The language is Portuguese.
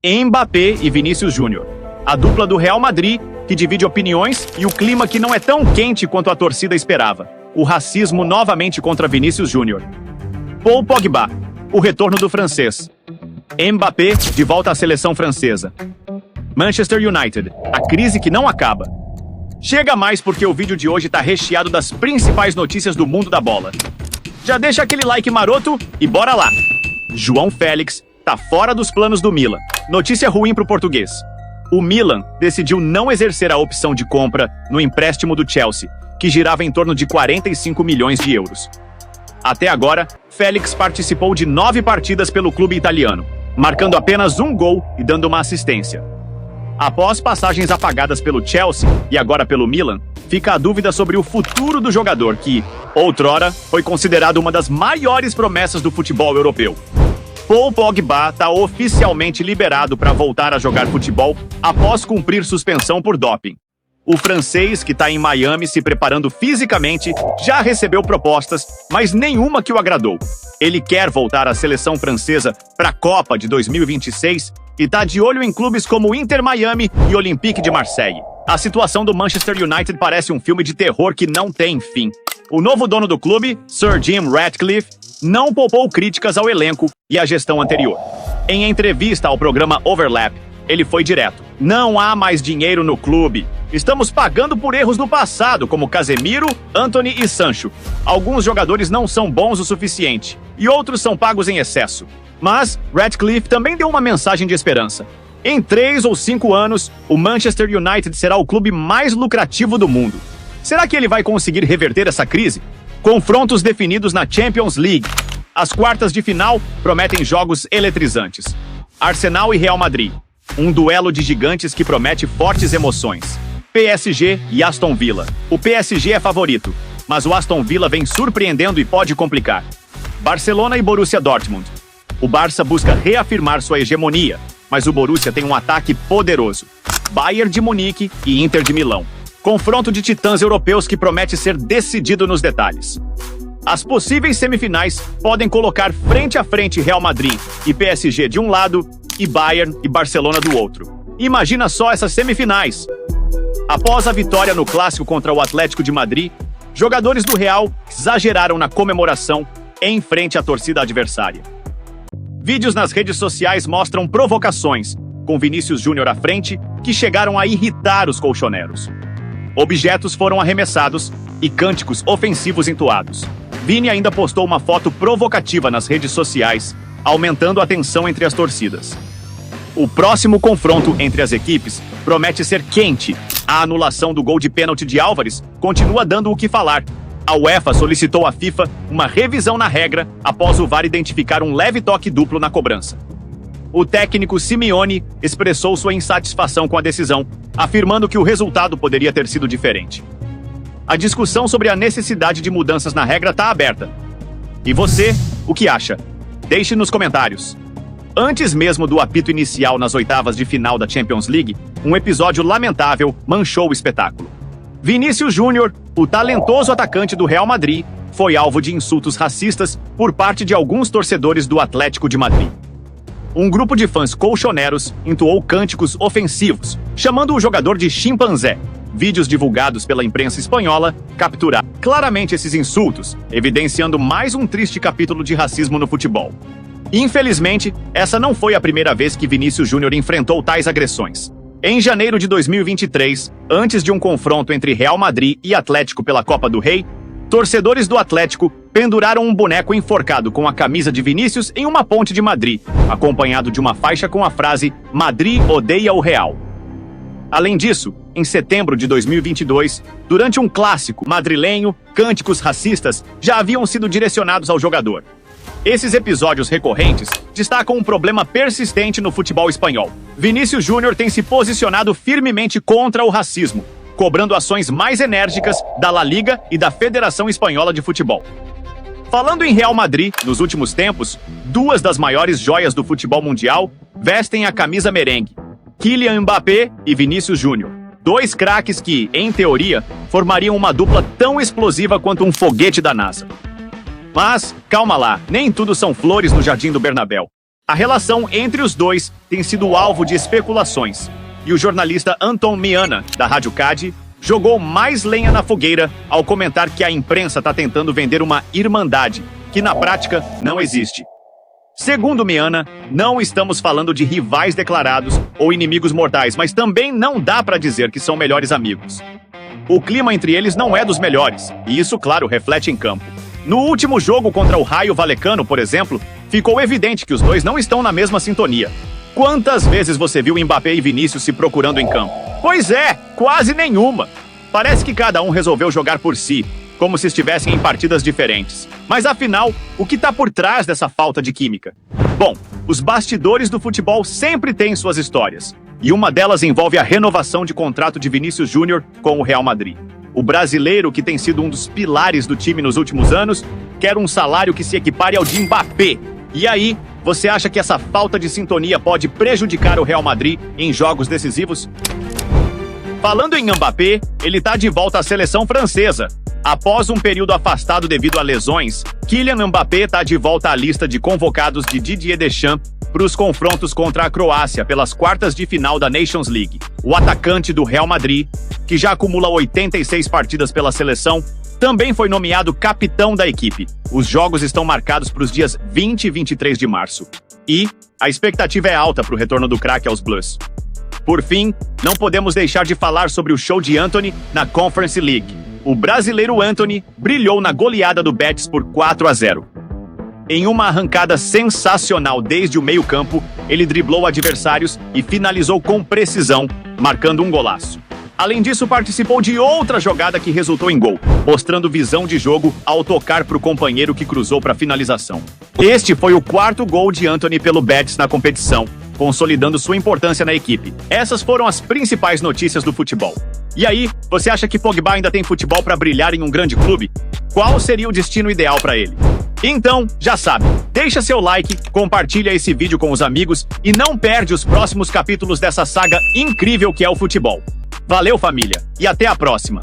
Mbappé e Vinícius Júnior. A dupla do Real Madrid, que divide opiniões, e o clima que não é tão quente quanto a torcida esperava. O racismo novamente contra Vinícius Júnior. Paul Pogba, o retorno do francês. Mbappé de volta à seleção francesa. Manchester United, a crise que não acaba. Chega mais porque o vídeo de hoje tá recheado das principais notícias do mundo da bola. Já deixa aquele like maroto e bora lá! João Félix tá fora dos planos do Milan. Notícia ruim pro português. O Milan decidiu não exercer a opção de compra no empréstimo do Chelsea, que girava em torno de 45 milhões de euros. Até agora, Félix participou de 9 partidas pelo clube italiano, marcando apenas um gol e dando uma assistência. Após passagens apagadas pelo Chelsea e agora pelo Milan, fica a dúvida sobre o futuro do jogador que, outrora, foi considerado uma das maiores promessas do futebol europeu. Paul Pogba está oficialmente liberado para voltar a jogar futebol após cumprir suspensão por doping. O francês, que está em Miami se preparando fisicamente, já recebeu propostas, mas nenhuma que o agradou. Ele quer voltar à seleção francesa para a Copa de 2026 e está de olho em clubes como Inter Miami e Olympique de Marseille. A situação do Manchester United parece um filme de terror que não tem fim. O novo dono do clube, Sir Jim Ratcliffe, não poupou críticas ao elenco e à gestão anterior. Em entrevista ao programa Overlap, ele foi direto. Não há mais dinheiro no clube. Estamos pagando por erros do passado, como Casemiro, Antony e Sancho. Alguns jogadores não são bons o suficiente, e outros são pagos em excesso. Mas Ratcliffe também deu uma mensagem de esperança. Em 3 ou 5 anos, o Manchester United será o clube mais lucrativo do mundo. Será que ele vai conseguir reverter essa crise? Confrontos definidos na Champions League. As quartas de final prometem jogos eletrizantes. Arsenal e Real Madrid. Um duelo de gigantes que promete fortes emoções. PSG e Aston Villa. O PSG é favorito, mas o Aston Villa vem surpreendendo e pode complicar. Barcelona e Borussia Dortmund. O Barça busca reafirmar sua hegemonia, mas o Borussia tem um ataque poderoso. Bayern de Munique e Inter de Milão. Confronto de titãs europeus que promete ser decidido nos detalhes. As possíveis semifinais podem colocar frente a frente Real Madrid e PSG de um lado e Bayern e Barcelona do outro. Imagina só essas semifinais! Após a vitória no clássico contra o Atlético de Madrid, jogadores do Real exageraram na comemoração em frente à torcida adversária. Vídeos nas redes sociais mostram provocações, com Vinícius Júnior à frente, que chegaram a irritar os colchoneros. Objetos foram arremessados e cânticos ofensivos entoados. Vini ainda postou uma foto provocativa nas redes sociais, aumentando a tensão entre as torcidas. O próximo confronto entre as equipes promete ser quente. A anulação do gol de pênalti de Álvares continua dando o que falar. A UEFA solicitou à FIFA uma revisão na regra após o VAR identificar um leve toque duplo na cobrança. O técnico Simeone expressou sua insatisfação com a decisão, afirmando que o resultado poderia ter sido diferente. A discussão sobre a necessidade de mudanças na regra está aberta. E você, o que acha? Deixe nos comentários. Antes mesmo do apito inicial nas oitavas de final da Champions League, um episódio lamentável manchou o espetáculo. Vinícius Júnior, o talentoso atacante do Real Madrid, foi alvo de insultos racistas por parte de alguns torcedores do Atlético de Madrid. Um grupo de fãs colchoneros entoou cânticos ofensivos, chamando o jogador de chimpanzé. Vídeos divulgados pela imprensa espanhola capturaram claramente esses insultos, evidenciando mais um triste capítulo de racismo no futebol. Infelizmente, essa não foi a primeira vez que Vinícius Júnior enfrentou tais agressões. Em janeiro de 2023, antes de um confronto entre Real Madrid e Atlético pela Copa do Rei, torcedores do Atlético penduraram um boneco enforcado com a camisa de Vinícius em uma ponte de Madrid, acompanhado de uma faixa com a frase "Madrid odeia o Real". Além disso, em setembro de 2022, durante um clássico madrilenho, cânticos racistas já haviam sido direcionados ao jogador. Esses episódios recorrentes destacam um problema persistente no futebol espanhol. Vinícius Júnior tem se posicionado firmemente contra o racismo, cobrando ações mais enérgicas da La Liga e da Federação Espanhola de Futebol. Falando em Real Madrid, nos últimos tempos, duas das maiores joias do futebol mundial vestem a camisa merengue: Kylian Mbappé e Vinícius Júnior. Dois craques que, em teoria, formariam uma dupla tão explosiva quanto um foguete da NASA. Mas, calma lá, nem tudo são flores no Jardim do Bernabéu. A relação entre os dois tem sido alvo de especulações, e o jornalista Anton Miana, da Rádio CAD, jogou mais lenha na fogueira ao comentar que a imprensa está tentando vender uma irmandade, que na prática não existe. Segundo Miana, não estamos falando de rivais declarados ou inimigos mortais, mas também não dá para dizer que são melhores amigos. O clima entre eles não é dos melhores, e isso, claro, reflete em campo. No último jogo contra o Raio Vallecano, por exemplo, ficou evidente que os dois não estão na mesma sintonia. Quantas vezes você viu Mbappé e Vinícius se procurando em campo? Pois é, quase nenhuma. Parece que cada um resolveu jogar por si, como se estivessem em partidas diferentes. Mas afinal, o que está por trás dessa falta de química? Bom, os bastidores do futebol sempre têm suas histórias, e uma delas envolve a renovação de contrato de Vinícius Júnior com o Real Madrid. O brasileiro, que tem sido um dos pilares do time nos últimos anos, quer um salário que se equipare ao de Mbappé. E aí, você acha que essa falta de sintonia pode prejudicar o Real Madrid em jogos decisivos? Falando em Mbappé, ele está de volta à seleção francesa. Após um período afastado devido a lesões, Kylian Mbappé está de volta à lista de convocados de Didier Deschamps para os confrontos contra a Croácia pelas quartas de final da Nations League. O atacante do Real Madrid, que já acumula 86 partidas pela seleção, também foi nomeado capitão da equipe. Os jogos estão marcados para os dias 20 e 23 de março. E a expectativa é alta para o retorno do craque aos Blues. Por fim, não podemos deixar de falar sobre o show de Antony na Conference League. O brasileiro Antony brilhou na goleada do Betis por 4-0. Em uma arrancada sensacional desde o meio-campo, ele driblou adversários e finalizou com precisão, marcando um golaço. Além disso, participou de outra jogada que resultou em gol, mostrando visão de jogo ao tocar para o companheiro que cruzou para a finalização. Este foi o quarto gol de Antony pelo Betis na competição, consolidando sua importância na equipe. Essas foram as principais notícias do futebol. E aí, você acha que Pogba ainda tem futebol para brilhar em um grande clube? Qual seria o destino ideal para ele? Então, já sabe, deixa seu like, compartilha esse vídeo com os amigos e não perde os próximos capítulos dessa saga incrível que é o futebol. Valeu, família, e até a próxima!